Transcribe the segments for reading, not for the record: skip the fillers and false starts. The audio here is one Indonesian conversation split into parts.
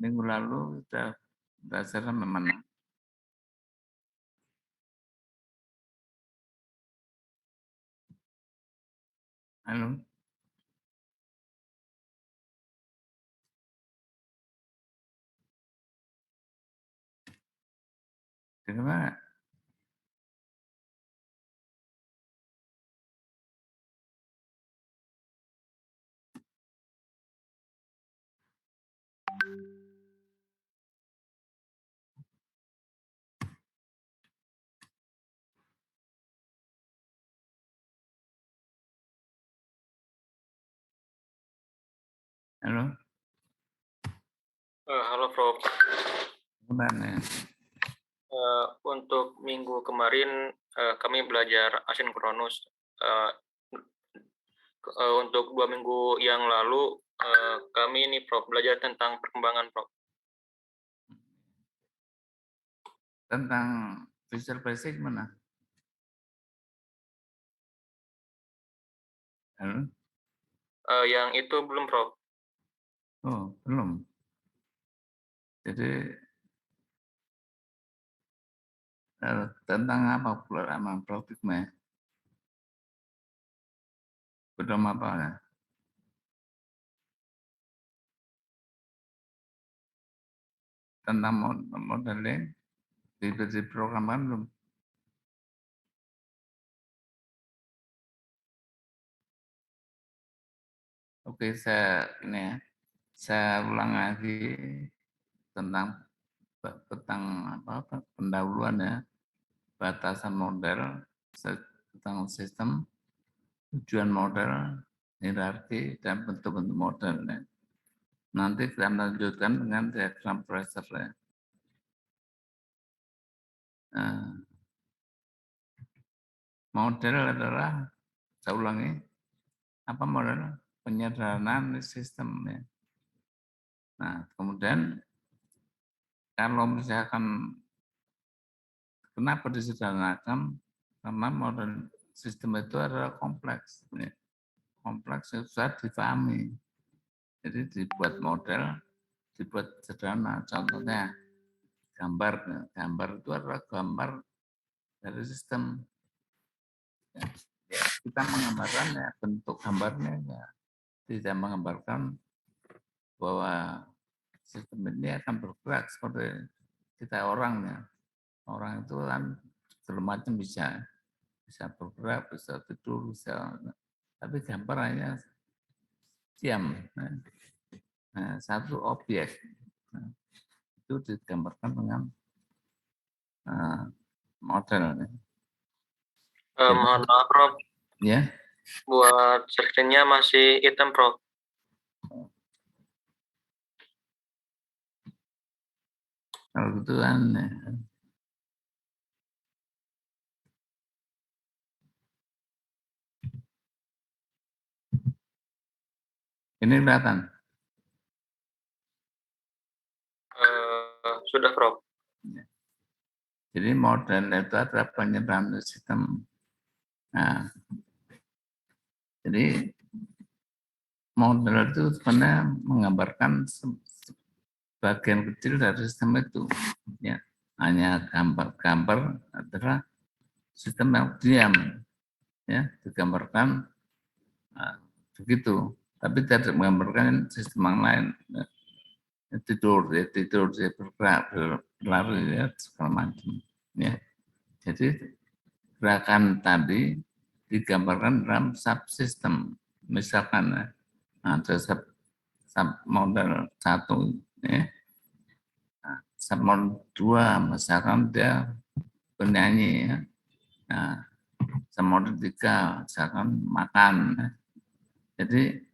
Minggu lalu sudah belajar sampai mana? Halo? Dengar nggak? Halo? Halo Prof. Gimana? Untuk minggu kemarin kami belajar asinkronus. Untuk 2 minggu yang lalu kami ini Prof belajar tentang perkembangan Prof. Tentang Visual Basic mana? Halo? Yang itu belum Prof. Oh, belum. Jadi tentang apa pula produknya? Belum apa ya? Tentang modeling di program kan belum. Oke, saya ulang lagi tentang pendahuluan ya, batasan model, tentang sistem, tujuan model, hierarki, dan bentuk-bentuk model. Ya. Nanti kita lanjutkan dengan diagram pressure. Ya. Nah, model adalah, saya ulangi, apa model? Penyederhanaan sistem. Ya. Nah, kemudian kalau misalkan kenapa disederhanakan? Karena model sistem itu adalah kompleks. Ya. Kompleks itu susah dipahami. Jadi dibuat model, dibuat sederhana. Contohnya gambar. Gambar itu adalah gambar dari sistem. Ya, kita menggambarkan ya, bentuk gambarnya ya, tidak menggambarkan bahwa sistem ini akan bergerak seperti kita orangnya. Orang itu kan segala macam bisa bergerak, bisa tidur, bisa. Tapi gambar hanya diam. Nah, satu objek nah, itu digambarkan dengan model. Jadi, Mohon maaf Prof. ya. Buat screen-nya masih hitam Prof. Kalau gitu kan ini kelihatan. Sudah Prof. Jadi model itu adalah penyederhanaan sistem. Nah, jadi model itu sebenarnya menggambarkan bagian kecil dari sistem itu. Ya, hanya gambar-gambar adalah sistem yang diam, ya, digambarkan begitu. Tapi tidak menggambarkan sistem yang lain. Ya. Tidur, dia bergerak, berlari, ya, segala macam. Ya. Jadi gerakan tadi digambarkan dalam subsistem. Misalkan ada submodel 1, ya. Submodel 2, misalkan dia penyanyi, ya. Nah, submodel 3, misalkan makan. Ya. Jadi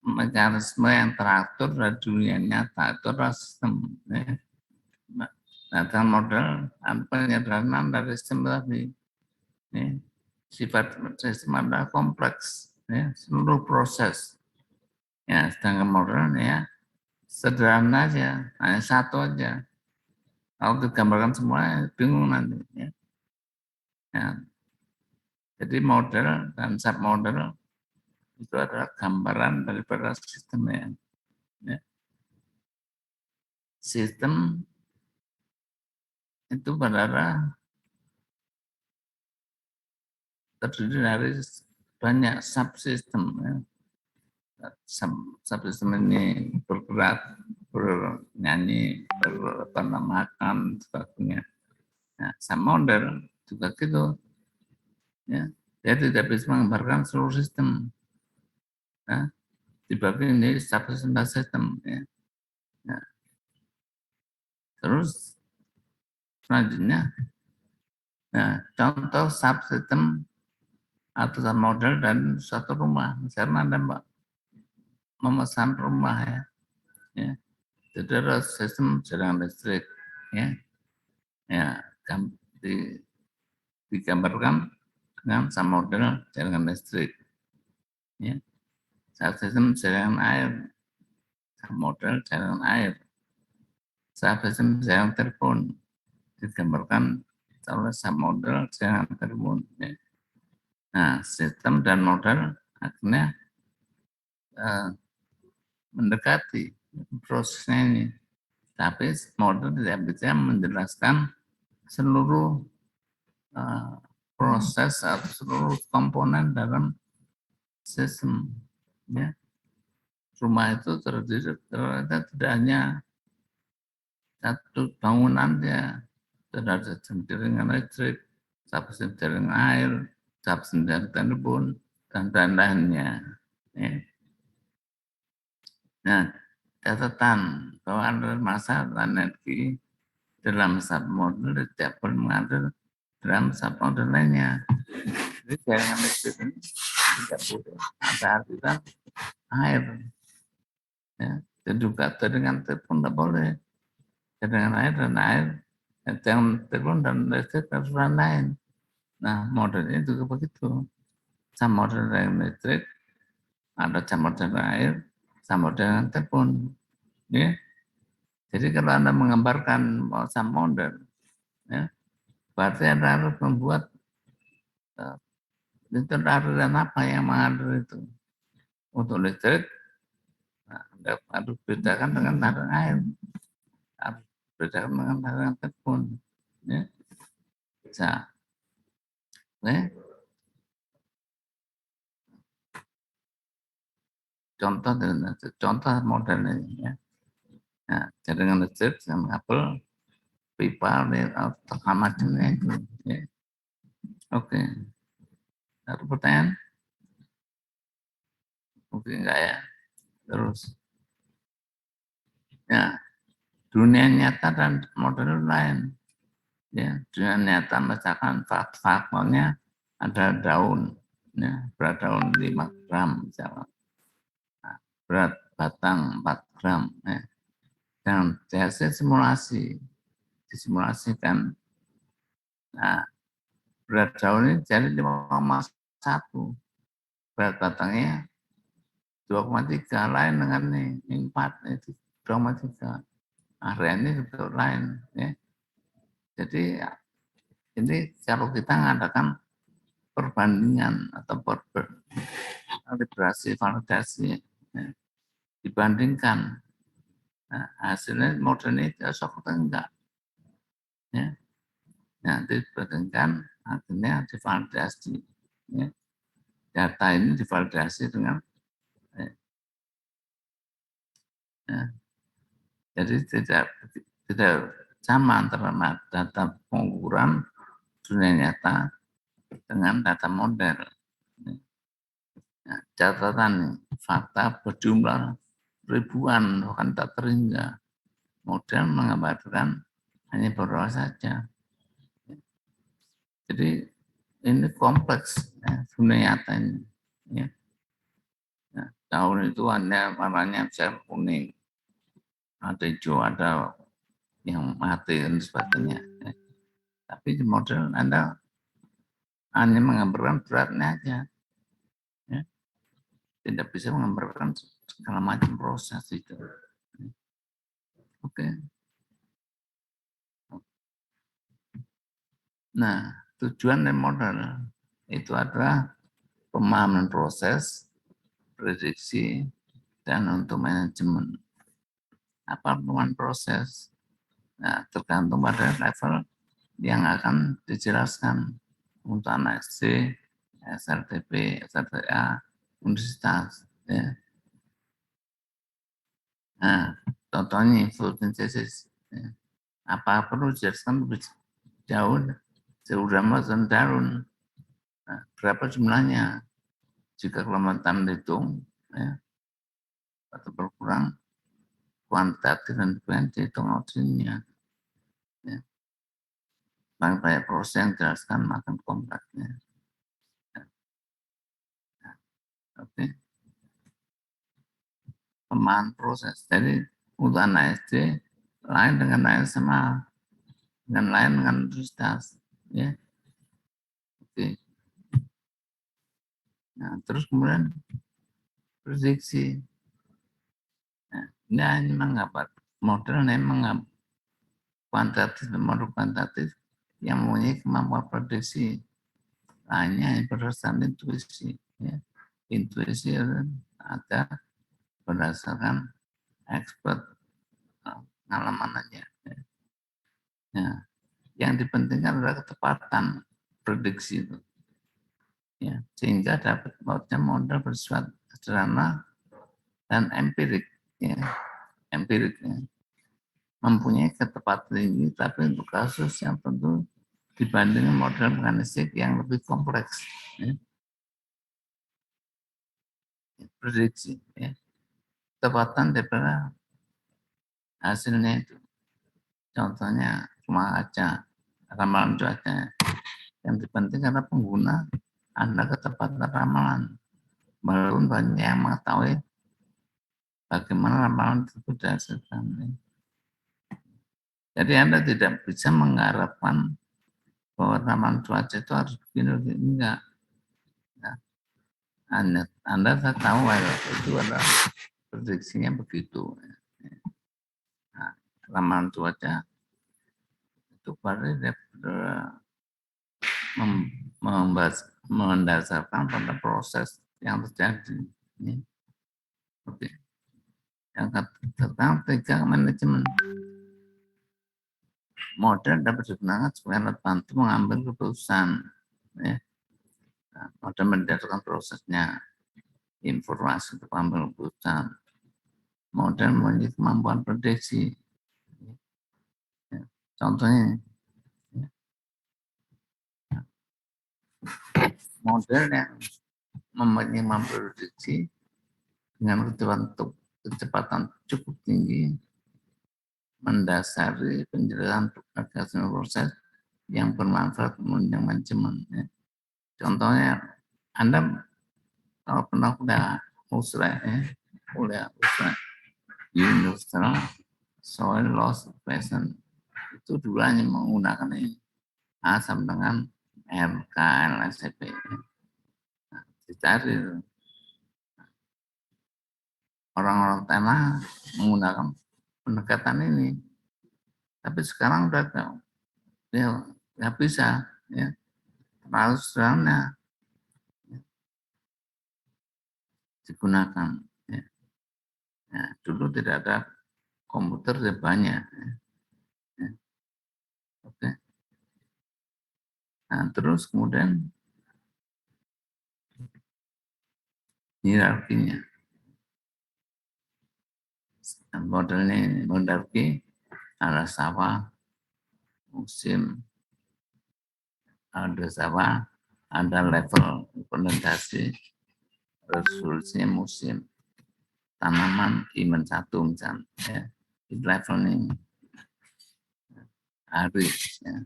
mekanisme yang teratur dari dunia nyata itu adalah sistem. Ya. Nah, dalam model penyederhanaan dari sistem tadi, ya, sifat sistem adalah kompleks, ya, seluruh proses. Ya, sedangkan model ya sederhana aja, hanya satu aja. Kalau digambarkan semua bingung nanti. Ya. Ya. Jadi model dan submodel itu adalah gambaran daripada sistemnya. Ya. Sistem itu berdarah terdiri dari banyak subsistem. Ya. Subsistem ini bergerak, bernyanyi, makan, sebagainya. Nah, sama model juga gitu. Ya. Dia tidak bisa menggambarkan seluruh sistem. Nah, dibagi ini subsistem. Ya. Nah, terus selanjutnya, nah, contoh subsistem atau model dan suatu rumah. Misalnya Anda memesan rumah ya. Ya. Jadi ada sistem jaringan listrik. Ya. Ya, digambarkan dengan model jaringan listrik. Ya. Sistem jaringan air, model jaringan air. Sistem jaringan telepon digambarkan oleh model jaringan telepon. Ya. Nah, sistem dan model akhirnya mendekati prosesnya ini. Tapi model tidak bisa menjelaskan seluruh proses atau seluruh komponen dalam sistem. Ya. Rumah itu terdiri ternyata tidak hanya satu bangunan ya, ada jaringan listrik, subsistem jaringan air, subsistem jaringan telepon, dan lain-lainnya. Ya. Nah, catatan bahwa ada masa energi dalam submodel tidak perlu mengatur dalam submodel lainnya. Jadi jaringan listrik ini tidak boleh ada aliran air. Ya. Dan juga jaringan telepon tidak boleh. Jaringan air dan air, jaringan telepon dan listrik aliran lain. Nah, modelnya juga begitu. Sama model jaringan listrik, ada sama model air, sama model telepon. Ya. Jadi kalau Anda menggambarkan sama model, ya, berarti Anda harus membuat itu aliran apa yang mengalir itu. Untuk listrik, nah, Anda harus bedakan dengan aliran air, harus bedakan dengan aliran telepon. Ya. Bisa. Ya. Contoh model ini. Ya. Nah, jaringan listrik sama kabel pipa atau macamnya itu. Ya. Oke. Ada pertanyaan? Oke, enggak ya. Terus. Ya, dunia nyata dan model lain. Ya, dunia nyata misalkan faktornya ada daun, ya, berat daun 5 gram misalkan. Nah, berat batang 4 gram. Ya. Dan hasil simulasi, disimulasikan. Nah, berat daun ini jadi 5,1. Berat batangnya 2,3. Lain dengan ini 4, itu 2,3. Area ini juga lain. Ya. Jadi ini kalau kita mengadakan perbandingan atau kalibrasi validasi, ya, dibandingkan, nah, hasilnya model ini cocok atau enggak, ya, nanti dibandingkan akhirnya divalidasi, ya. Data ini divalidasi dengan, ya, jadi tidak sama antara data pengukuran dunia nyata dengan data model. Nah, catatan fakta berjumlah ribuan bahkan tak terhingga. Model menggambarkan hanya beberapa saja. Jadi ini kompleks ya, dunia nyata ini. Ya. Nah, daun itu hanya warnanya bisa kuning, ada hijau, ada yang mati dan sebagainya. Ya. Tapi di model Anda hanya menggambarkan beratnya aja. Ya. Tidak bisa menggambarkan segala macam proses itu. Oke. Nah, tujuan dari model itu adalah pemahaman proses, prediksi, dan untuk manajemen. apa perkembangan proses. Nah, tergantung pada level yang akan dijelaskan untuk anak SD, SLTP, SLTA, universitas. Ya. Nah, contohnya fotosintesis. Ya. Apa perlu dijelaskan lebih jauh? Sudah masuk daun. Nah, berapa jumlahnya? Jika kelembatan dihitung, ya, atau berkurang kuantitatif dan dihitung outputnya. Ya. Banyak proses yang dijelaskan makin kompleksnya. Oke. Pemahaman proses. Jadi untuk anak SD lain dengan lain sama dengan lain dengan universitas. Ya. Oke. Nah, terus kemudian prediksi. Nah, ini hanya menganggap modelnya menganggap kuantitatif dan model kuantitatif yang mempunyai kemampuan prediksi hanya berdasarkan intuisi. Ya. Intuisi ada berdasarkan expert pengalaman aja. Ya. Yang dipentingkan adalah ketepatan prediksi itu. Ya. Sehingga dapat model bersifat sederhana dan empirik. Ya. Empirik. Ya. Mempunyai ketepatan tinggi, tapi untuk kasus yang tentu dibandingkan model mekanistik yang lebih kompleks. Ya. Prediksi. Ya. Ketepatan daripada hasilnya itu. Contohnya cuma aja ramalan cuaca. Yang dipenting karena pengguna Anda ketepatan ramalan. Walaupun banyak yang mengetahui bagaimana ramalan tersebut dihasilkan. Jadi Anda tidak bisa mengharapkan bahwa ramalan cuaca itu harus begini, enggak. Nah, Anda tahu bahwa itu adalah prediksinya begitu. Nah, ramalan cuaca itu pada mendasarkan pada proses yang terjadi. Oke. Yang ketiga, manajemen. Model dapat digunakan sebagai alat bantu mengambil keputusan. Ya. Nah, model mendasarkan prosesnya, informasi untuk mengambil keputusan. Model memiliki kemampuan prediksi. Ya. Contohnya, ya. Model yang memiliki kemampuan prediksi dengan kecepatan cukup tinggi mendasari penjelasan proses yang bermanfaat menunjang manajemen. Ya. Contohnya, Anda kalau pernah kuliah USRA, kuliah USRA, Universal Soil Loss Equation, itu dulu hanya menggunakan ini A sama dengan RKLSCP. Nah, dicari orang-orang tanah menggunakan pendekatan ini. Tapi sekarang udah tahu, ya nggak bisa, ya terlalu sederhana digunakan. Ya. Nah, dulu tidak ada komputer ya banyak. Ya. Oke. Nah, terus kemudian hierarkinya. Modelnya ini, hierarki ada sawah, musim, ada sawah, ada level implementasi, resolusinya musim, tanaman iman satu misalnya, ya. Level ini hari, ya.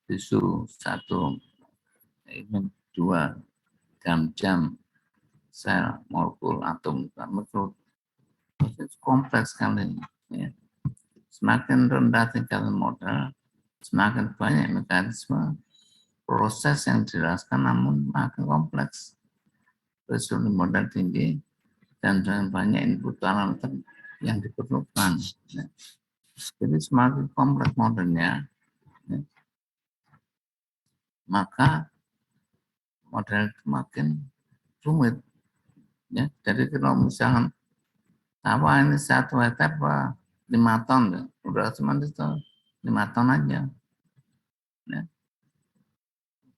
Tisu satu, iman dua, jam-jam, sel, molekul, atom, mikro, kompleks sekali. Ya. Semakin rendah tingkat modal, semakin banyak mekanisme proses yang dijelaskan namun makin kompleks. Resolusi modal tinggi dan banyak input parameter yang diperlukan. Ya. Jadi semakin kompleks modelnya, ya, maka model itu makin rumit. Ya. Jadi kalau misalkan Apa ini 1 hektar apa 5 ton ya? Udah cuma itu 5 ton aja. Ya.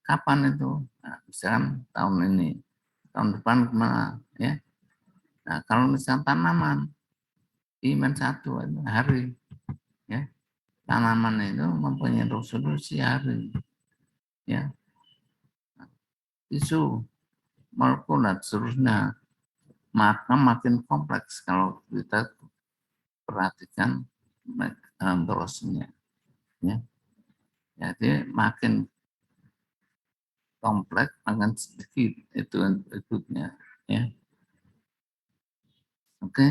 Kapan itu? Nah, misalkan tahun ini, tahun depan gimana? Ya. Nah, kalau misalkan tanaman, iman 1 hari, ya tanaman itu mempunyai resolusi hari, ya isu molekul dan seterusnya, maka makin kompleks kalau kita perhatikan prosesnya, ya. Jadi makin kompleks makin sedikit itu ikutnya, ya. Oke,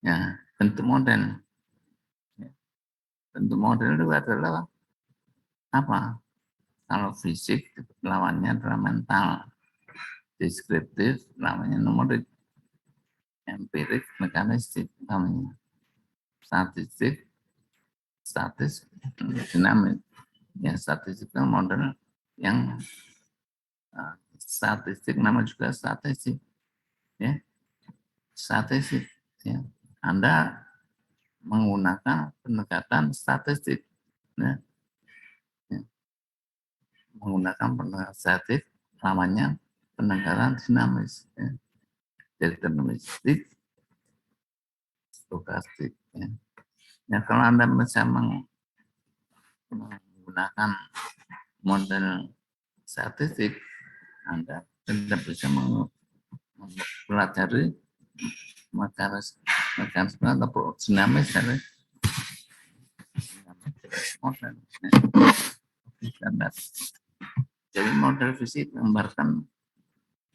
ya bentuk model, ya. Bentuk model itu adalah apa? Kalau fisik lawannya adalah mental, deskriptif namanya numerik, empirik mekanistik namanya, statistik statis dinamik. Ya, statistik itu model yang statistik nama juga statistik, ya statistik, ya Anda menggunakan pendekatan statistik, ya, ya. Menggunakan pendekatan statistik namanya pendekatan dinamis, ya. Deterministik, stokastik, ya. Ya, kalau Anda bisa menggunakan model statistik, Anda tidak bisa mempelajari mekanisme atau dinamis dari model. Jadi model fisik menggambarkan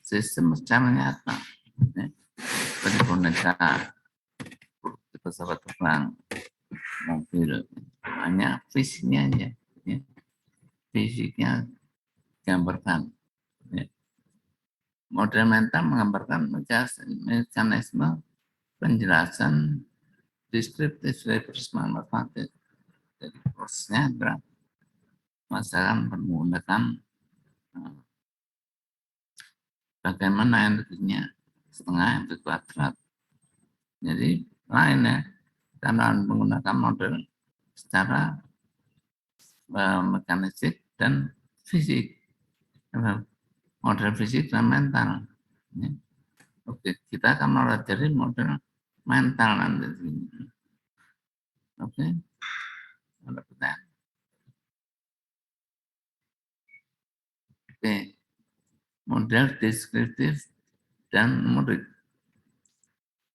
sistem secara nyata, ya. Seperti boneka, pesawat terbang, mobil, hanya fisiknya aja, ya. Fisiknya gambarkan, ya. Model mental menggambarkan mekanisme penjelasan deskriptif dari prisma normatif. Jadi prosesnya adalah masalah menggunakan bagaimana energinya setengah itu kuadrat. Jadi lain, ya, karena menggunakan model secara mekanistik dan fisik, model fisik dan mental. Ya. Oke, kita akan mempelajari model mental nanti. Oke, ada pertanyaan? Oke, model deskriptif dan numerik.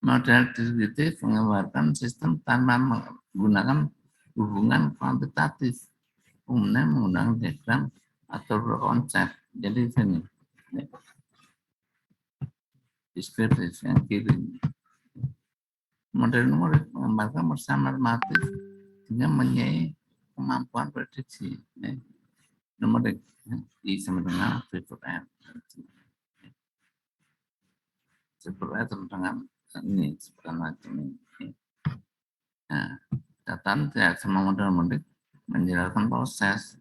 Model deskriptif menggambarkan sistem tanpa menggunakan hubungan kuantitatif, umumnya menggunakan diagram atau konsep. Jadi ini deskriptif yang kiri. Model numerik menggambarkan bersama normatif sehingga mempunyai kemampuan prediksi. Numerik I sama dengan V per R. Sebenarnya tentang ini seperti macam ini. Nah, catatan tidak semua model numerik menjelaskan proses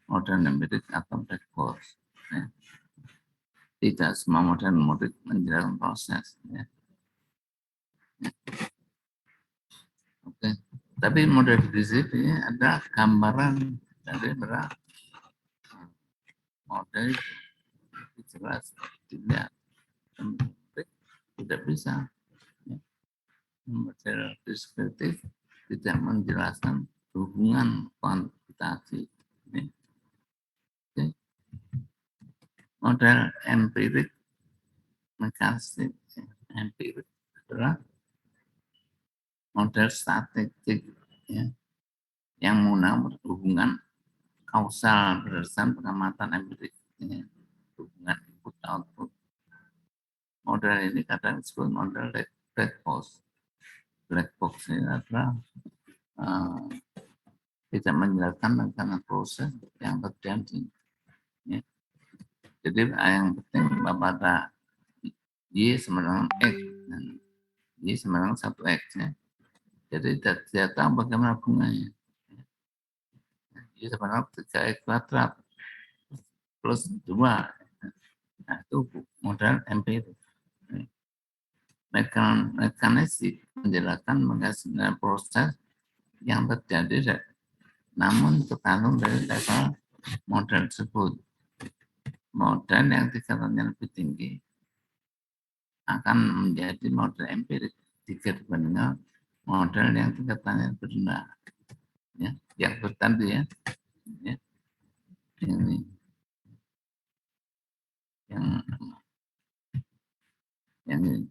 model empirik atau black box. Ya. Tidak semua model numerik menjelaskan proses. Ya. Ya. Oke, tapi model deskriptif ini ada gambaran dari beberapa model jelas tidak bisa. Ya. Model deskriptif tidak menjelaskan hubungan kuantitatif. Ya. Oke. Model empirik mekanistik, empirik adalah model statistik, ya, yang menggunakan hubungan kausal berdasarkan pengamatan empirik, ya, hubungan input output. Model ini kadang disebut model black box. Black box ini adalah tidak menjelaskan tentang proses yang terjadi. Ya. Jadi yang penting pada Y sama dengan X dan Y sama dengan 1X, ya. Jadi tidak tahu bagaimana hubungannya. Y sama dengan 3X kuadrat plus 2. Nah, itu model empirik. mekanistik menjelaskan mengenai proses yang terjadi, namun tergantung dari level model tersebut. Model yang tingkatannya lebih tinggi akan menjadi model empirik jika dibandingkan model yang tingkatannya lebih rendah. Ya, yang bertanda ya, ini yang ini.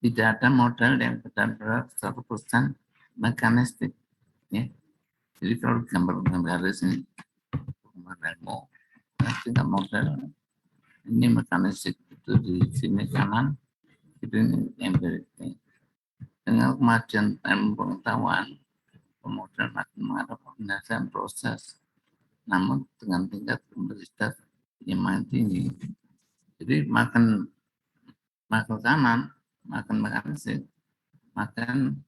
Tidak ada model yang benar-benar 100% mekanistik. Ya. Jadi kalau gambar garis ini, tingkat model ini mekanistik itu di sini kanan, itu ini empirik. Dengan kemajuan ilmu pengetahuan, model makin mengarah penyelesaian proses, namun dengan tingkat kompleksitas yang makin tinggi. Jadi makin kanan, makin mekanistik, makin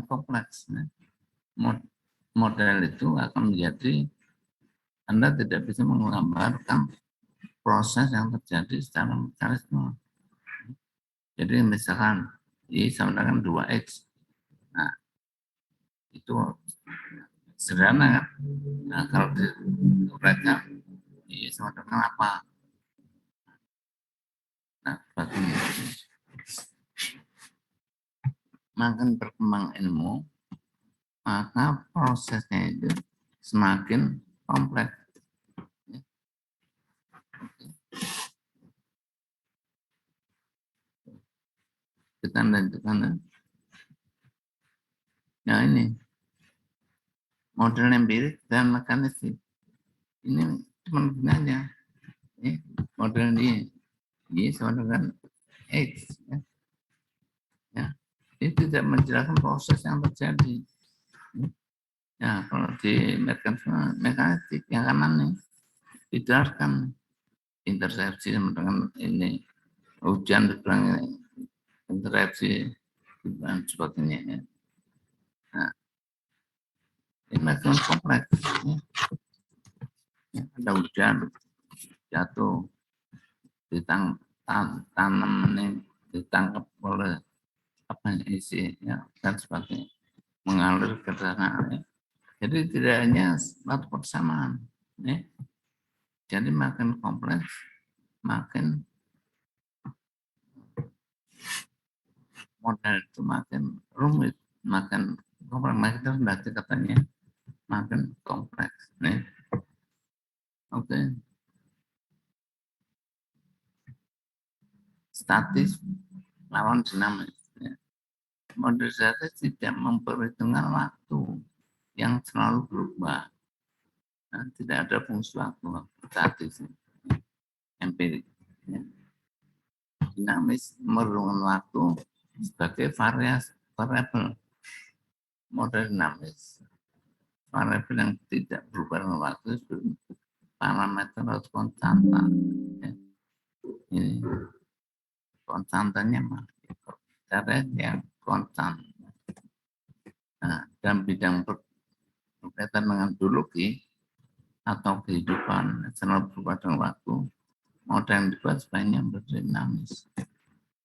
kompleks. Model itu akan menjadi Anda tidak bisa menggambarkan proses yang terjadi secara mekanisme. Jadi misalkan Y sama dengan 2X. Nah, itu sederhana kan? Nah, kalau diuraikan Y sama dengan apa? Nah, bagaimana? Makin berkembang ilmu, maka prosesnya itu semakin kompleks. Kita lanjutkan. Nah ini model empirik dan mekanistik. Ini cuma gunanya. Model ini sama dengan X. Ya. Ini tidak menjelaskan proses yang terjadi. Ya, kalau di mekanistik yang kanan nih dijelaskan intersepsi sama dengan ini hujan dibilang interupsi dan sebagainya. Ya. Nah, ini makin kompleks. Ya, ada hujan jatuh tanam ini ditangkap oleh apa isi ya dan sebagainya mengalir ke sana. Ya. Jadi tidak hanya satu persamaan. Ya. Jadi makin kompleks, makin model itu makin rumit, makin kompleks, makin rendah katanya, makin kompleks. Nih. Oke. Statis lawan dinamis. Ya. Model statis tidak memperhitungkan waktu yang selalu berubah. Nah, tidak ada fungsi waktu statis. Empirik. Ya. Dinamis merungan waktu sebagai variabel. Model dinamis variabel yang tidak berubah dengan waktu parameter atau konstanta. Ya. Ini konstantanya cara yang konstan. Nah, dalam bidang berkaitan dengan biologi atau kehidupan selalu berubah dengan waktu, model yang dibuat sebaiknya berdinamis.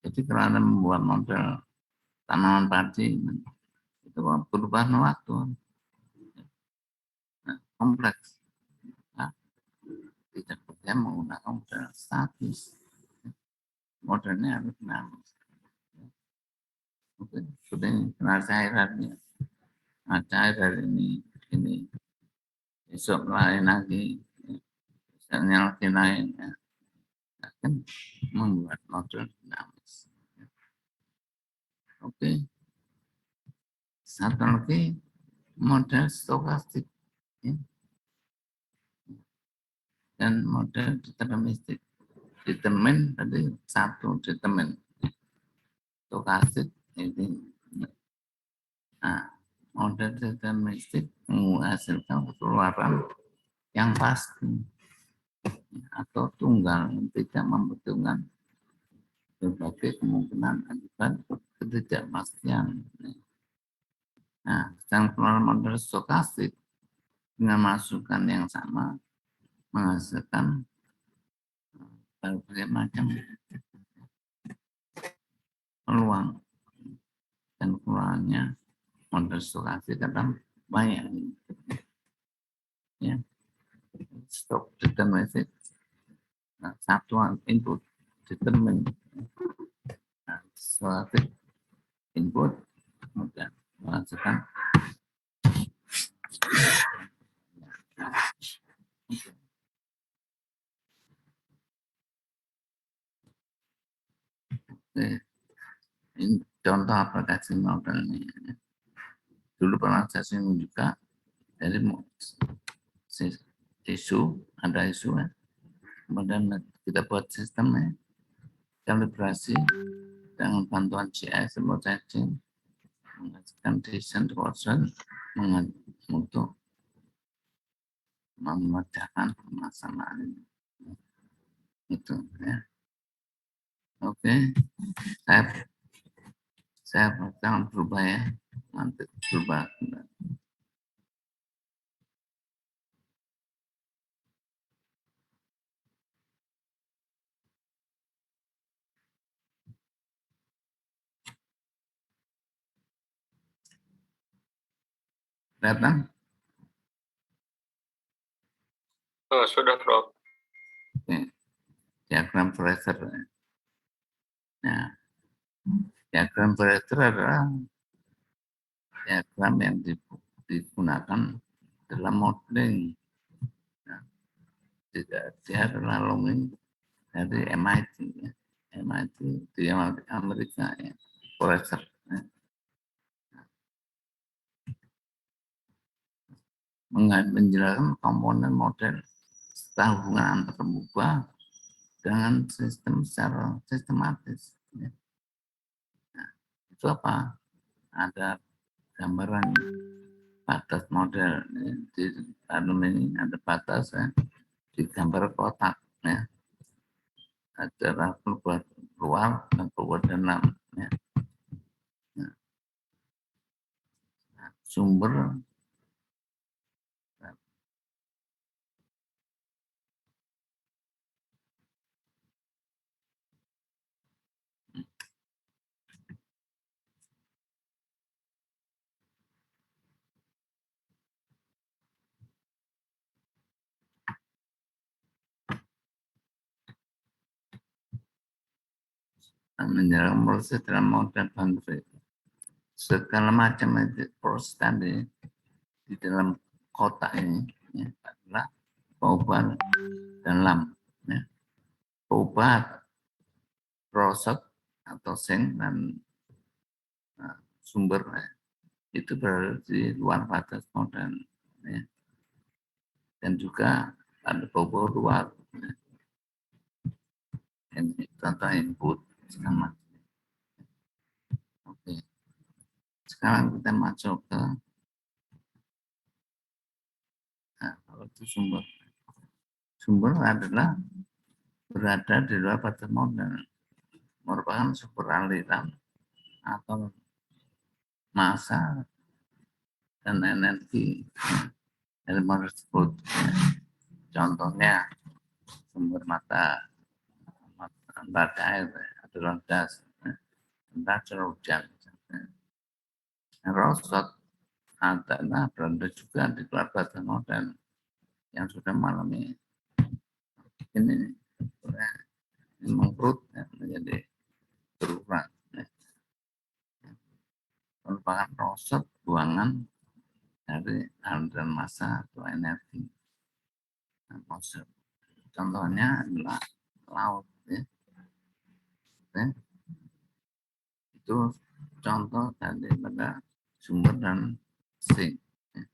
Jadi kalau Anda membuat model tanaman padi, itu berubah dengan waktu. Nah, kompleks. Nah, tidak boleh menggunakan model statis. Modelnya harus dinamis. Oke, sudah kenal cairannya. Nah, cairan ini besok lain lagi, misalnya lagi lain, ya. Akan membuat model dinamis. Oke, satu lagi model stokastik ya. Dan model deterministik. Determin tadi satu determin. Stokastik ini. Nah, model deterministik menghasilkan keluaran yang pasti atau tunggal yang tidak membutuhkan berbagai kemungkinan akibat ketidakpastian. Nah, sedang keluar model stokastik dengan masukan yang sama menghasilkan berbagai macam peluang dan kekurangannya model stokastik kadang banyak ya. Stok deterministik, satuan input determin, suatu input kemudian menghasilkan ini contoh aplikasi modelnya. Dulu pernah saya singgung juga, jadi ada isu ya. Kemudian kita buat sistemnya, kalibrasi dengan bantuan GIS remote sensing, menghasilkan desain proposal untuk memecahkan permasalahan ini. Itu ya. Oke, saya jangan berubah ya, nanti berubah. Datang? Sudah, Prof. Oke. Diagram Fraser. Nah, diagram Fraser adalah diagram yang digunakan dalam modeling. Nah, dia adalah longing dari MIT, ya. MIT di Amerika, ya. Fraser. Ya. Menjelaskan komponen model serta hubungan antar pemubah dengan sistem secara sistematis. Ya. Nah, itu apa? Ada gambaran batas model ya. Di dalam ini ada batas ya, di gambar kotak ya, ada keluar luar dan keluar dalam ya. Nah, sumber menjelaskan proses dalam model boundary. Segala macam proses tadi di dalam kotak ini ya, adalah perubahan dalam ya. Perubahan proses atau seng dan sumber ya, itu berada di luar batas model ya. Dan juga ada perubahan luar ya. Ini contoh input sama. Oke. Sekarang kita masuk ke kalau itu sumber. Sumber adalah berada di luar batas model, merupakan sumber aliran atau massa dan energi elemen tersebut. Contohnya sumber mata air adalah gas, curah hujan. Rosot adalah berada juga di luar batas model yang sudah mengalami ini mengkerut ya, menjadi berubah. Merupakan proses buangan dari aliran massa atau energi. Nah, contohnya adalah laut. Ya. Itu contoh daripada sumber dan sink. Ya.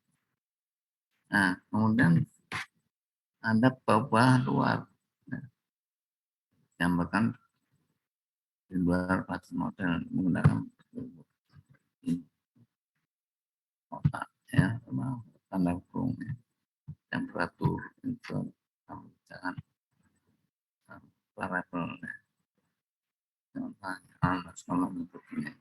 Nah, kemudian ada perubahan luar. Ya. Gambarkan di luar batas model menggunakan kotak ya, sama tanda kurung ya. Temperatur itu jangan variabel ya. Contohnya kalau untuk ini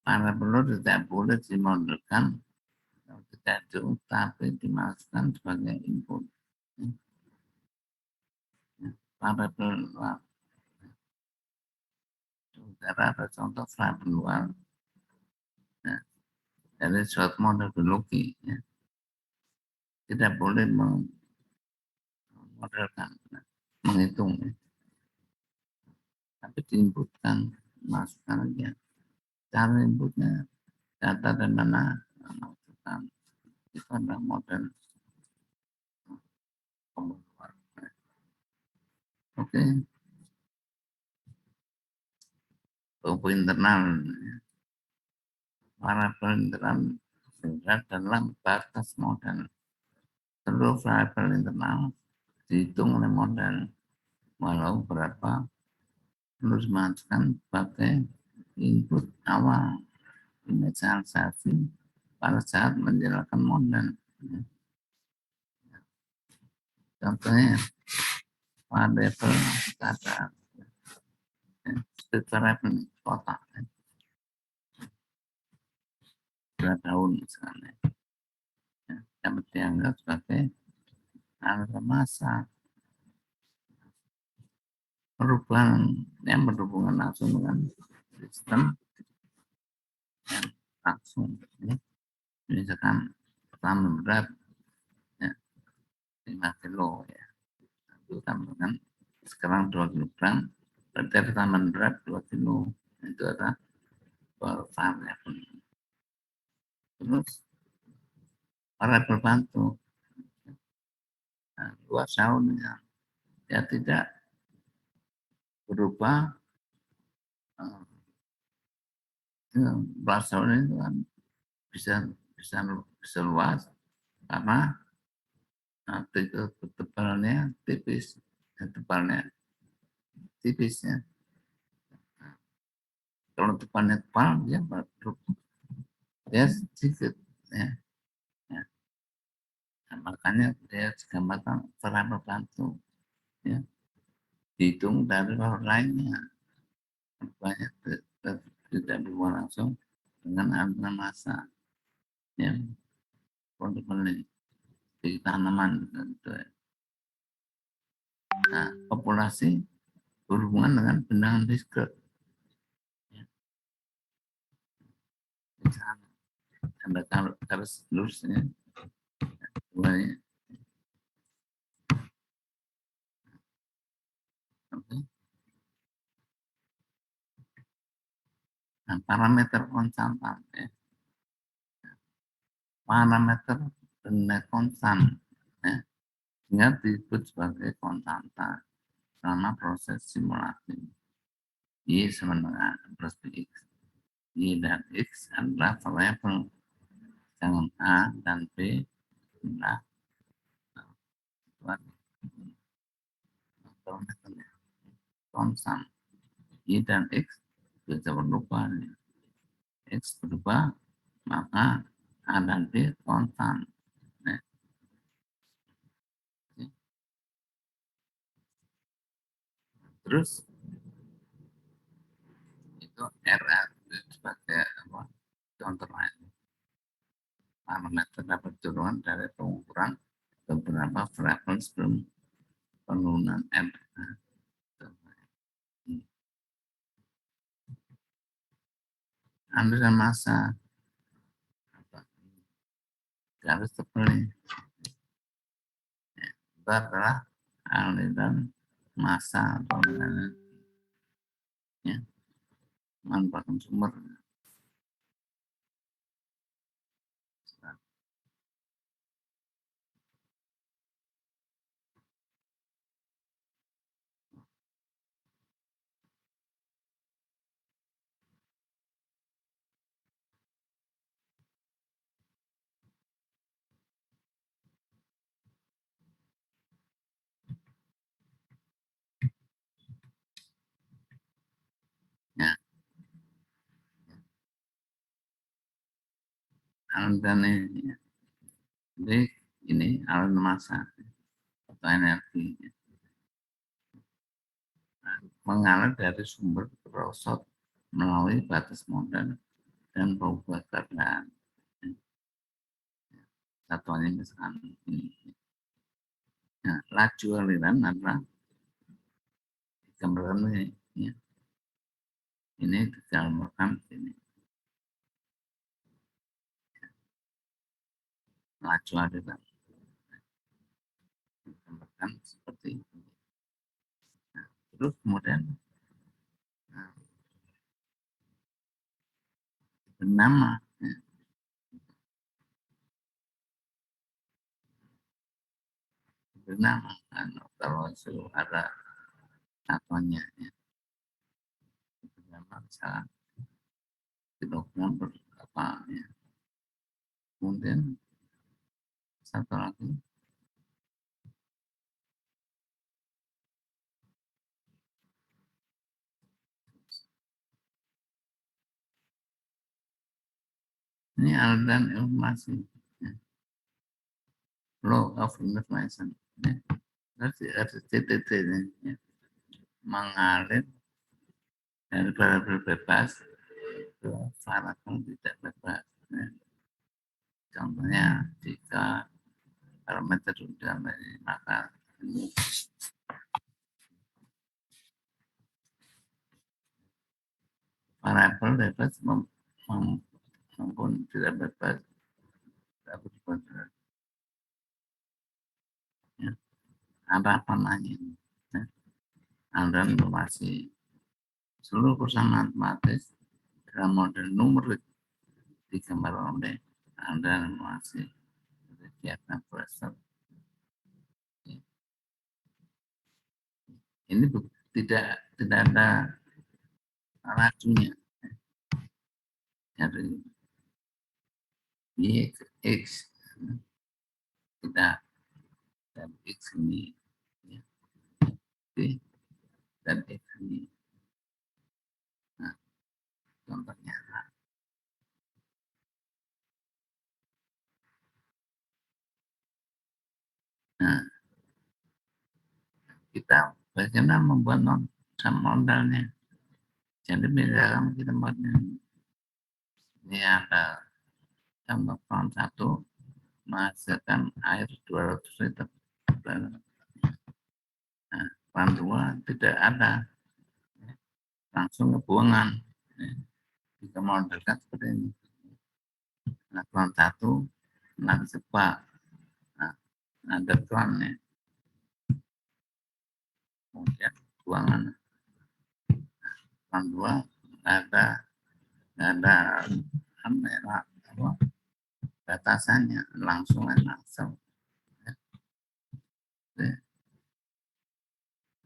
variabel tidak boleh dimodelkan Kalau tidak cukup tapi dimasukkan sebagai input. Variabel luar. Saudara ada contoh variabel luar ya, dari suatu model biologi. Ya. Tidak boleh memodelkan, menghitung. Ya. Tapi diinputkan, masukkan aja. Cara inputnya, data dan mana, masukkan. Itu adalah model pembuat. Oke. Tunggu internal. Variabel internal berada dalam batas model. Seluruh variabel internal dihitung oleh model. Walau berapa perlu dimasukkan sebagai input awal inisialisasi pada saat menjalankan model. Contohnya variabel kata variabel kotak berat daun misalnya dapat dianggap sebagai alat massa. Perubahan yang berhubungan langsung dengan sistem yang langsung ya. Misalkan pertama berat ya, 5 kilo ya. Itu tambahkan sekarang 2 kilogram berarti tambahan berat 2 kilo itu adalah variabel. Terus variabel bantu luas tahun ya tidak berubah luas tahun itu kan bisa luas karena tebalnya tipis tebalnya tipis ya. Kalau tebalnya tebal dia berubah dia sedikit ya. Ya. Nah, makanya dia digambarkan variabel bantu ya. Dihitung dari hal lainnya banyak tidak berhubungan langsung dengan aliran massa ya untuk di tanaman gitu. Nah, populasi berhubungan dengan bendangan diskret ya. Misalnya ada garis lurusnya mulai nah, parameter konstantan ya. Parameter benda konstan ya. Sehingga disebut sebagai konstanta selama proses simulasi. Y sama dengan plus X. Y dan X adalah variabel dengan A dan B adalah parameternya konstan. Y dan X bisa berubah. X berubah, maka A dan B konstan. Nah, terus itu RA sebagai apa? Contoh lain. Parameter dapat turunan dari pengukuran beberapa variabel sebelum penurunan R. Aliran massa garis tebal itu adalah aliran massa atau ya, manfaat sumber. Ya, aliran ini, jadi ini aliran massa atau energi mengalir dari sumber terosot melalui batas modal dan berubah keadaan. satuannya misalkan ini. Nah, laju aliran adalah gambaran ini. Ya. Ini digambarkan ini. Laju aliran. Digambarkan seperti ini. Nah, terus kemudian nah, bernama. Ya. Bernama. Nah, kalau ada satuannya. Ya. Bernama misalnya kilogram berapa. Ya. Kemudian satu lagi. Ini aliran informasi. Ya. Flow of information. Ya. Harus TTT ya. Mengalir dari variabel bebas ke variabel tidak bebas. Ya. Contohnya jika parameter sudah ini, maka ini variabel bebas maupun tidak bebas dapat berubah. Ya. Apa namanya? Ya. Aliran informasi seluruh perusahaan matematis dalam model numerik digambar oleh aliran informasi kegiatan proses. Ini tidak ada racunya dari Y ke X tidak dan X ini ya. Y dan X ini. Nah, contohnya. Nah, kita bagaimana membuat modalnya. Jadi misalkan kita buat ini ada contoh pohon satu menghasilkan air 200 liter. Nah, pohon dua tidak ada, langsung ke buangan. Kita modelkan seperti ini. Nah, pohon satu nanti sepak. Nah, ada tuannya. Kemudian buangan. Pohon dua nggak ada apa, batasannya, langsung.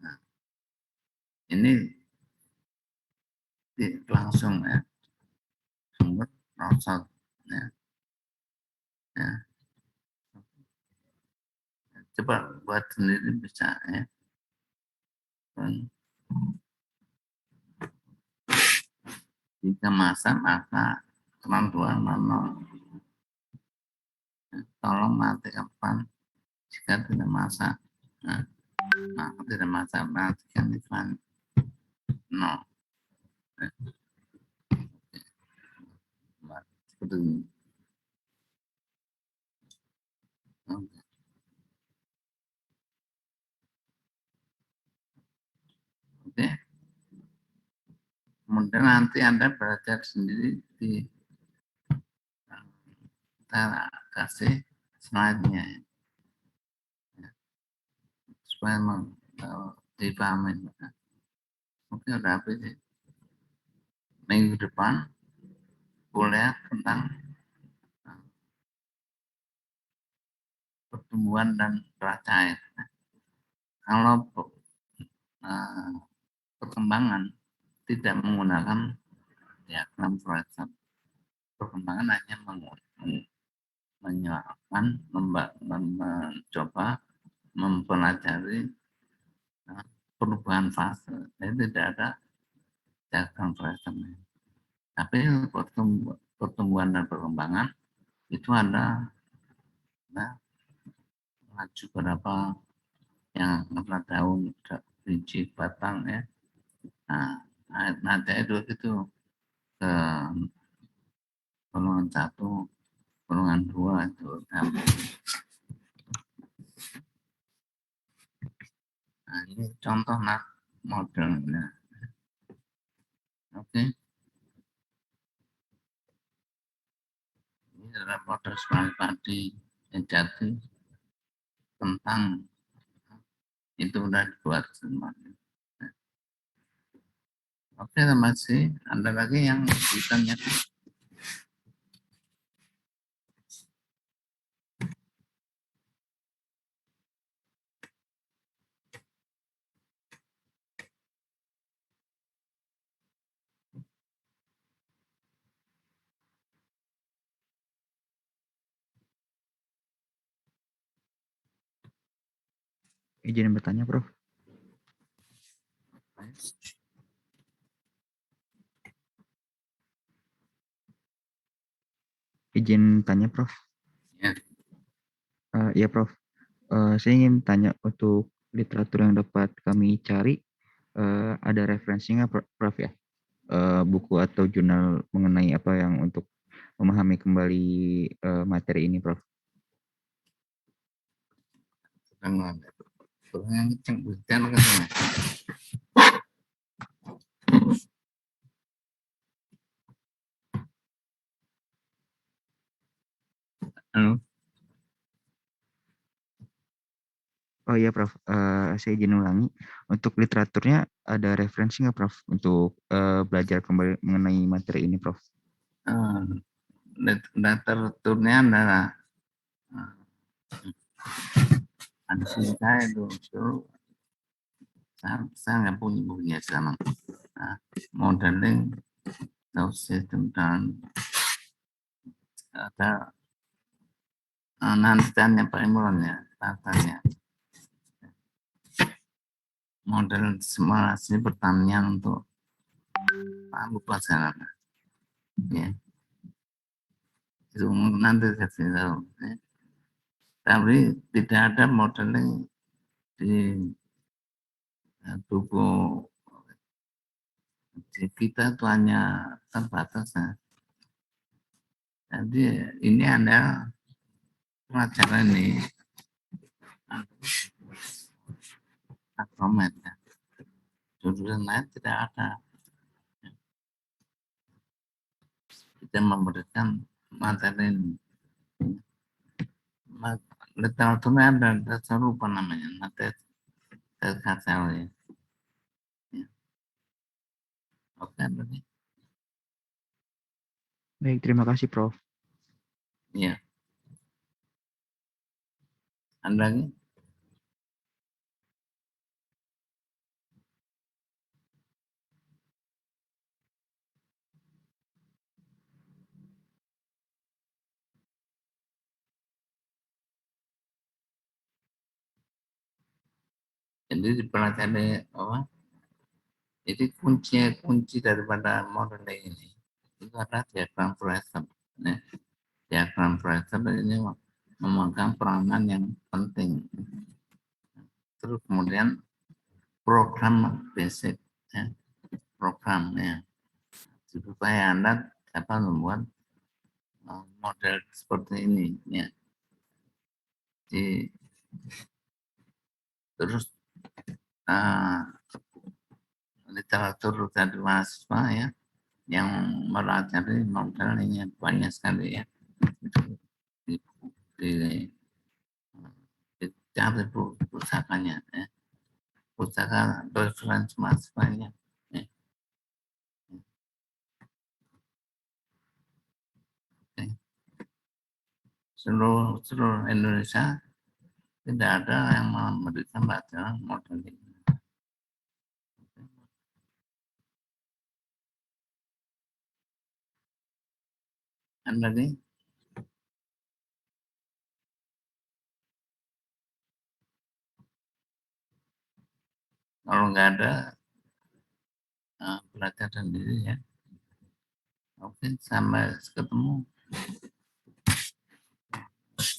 Nah, ini langsung ya, sumber prosot ya. Ya. Coba buat sendiri bisa ya. Jika masak maka kemampuan tolong matikan pan jika tidak masak. Nah, maka tidak masak matikan iklan. No. Seperti ini. Oke. Kemudian nanti Anda belajar sendiri di kita kasih slide-nya ya. Supaya dipahami. Mungkin udah habis ya. Minggu depan kuliah tentang pertumbuhan dan gerak cair. Kalau perkembangan tidak menggunakan diagram Froesen, perkembangan hanya mencoba mempelajari perubahan fase. Jadi tidak ada diagram Froesen. Tapi pertumbuhan dan perkembangan itu ada laju berapa yang kena daun, biji, batang ya. Nah, nanti itu ke golongan 1, golongan 2 itu. Nah, ini contoh modelnya. Oke. Ini adalah model semangat padi jati tentang itu udah dibuat semuanya. Oke, terima kasih. Ada lagi yang ditanyakan? Izin bertanya, Prof. Izin tanya, Prof. Ya. Ya, Prof. Saya ingin tanya untuk literatur yang dapat kami cari, ada referensinya, Prof ya? Buku atau jurnal mengenai apa yang untuk memahami kembali materi ini, Prof. Kurang kencang, hujan katanya. Halo. Oh iya, Prof. Saya izin ulangi. Untuk literaturnya ada referensi nggak, Prof? Untuk belajar kembali mengenai materi ini, Prof? Literaturnya adalah ada saya itu dulu saya nggak punya bukunya sekarang. Modeling sistem dan ada nantiannya Pak Imron ya, tatanya model simulasi pertanian untuk lupa saya ya, itu nanti kasih tahu ya. Tapi tidak ada modeling di buku di kita itu hanya terbatas ya. Jadi ini ada pelajaran ini agromet ya. Jurusan lain tidak ada. Kita memberikan materi ini. Literaturnya ada serupa namanya materi terkacau ya. Oke, berarti. Baik, terima kasih, Prof. Iya. Ada lagi? Jadi dipelajari apa? Jadi kunci daripada modeling ini itu adalah diagram Fourier. Nah, diagram Fourier ini memegang peranan yang penting. Terus kemudian program basic, ya, programnya supaya Anda dapat membuat model seperti ini. Ya. Terus literatur dari mahasiswa ya yang mempelajari model ini banyak sekali ya di cari pusakanya ya. Pustaka referensi mahasiswanya ya. Seluruh Indonesia tidak ada yang memberikan pelajaran model ini. Ada lagi? Kalau nggak ada, belajar sendiri ya. Oke, sampai ketemu.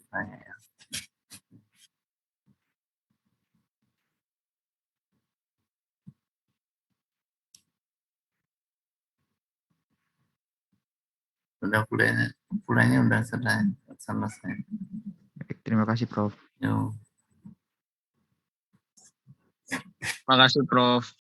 Saya ya. Udah kuliahnya udah selesai. selesai. Baik, terima kasih Prof. Yo. Makasih Prof.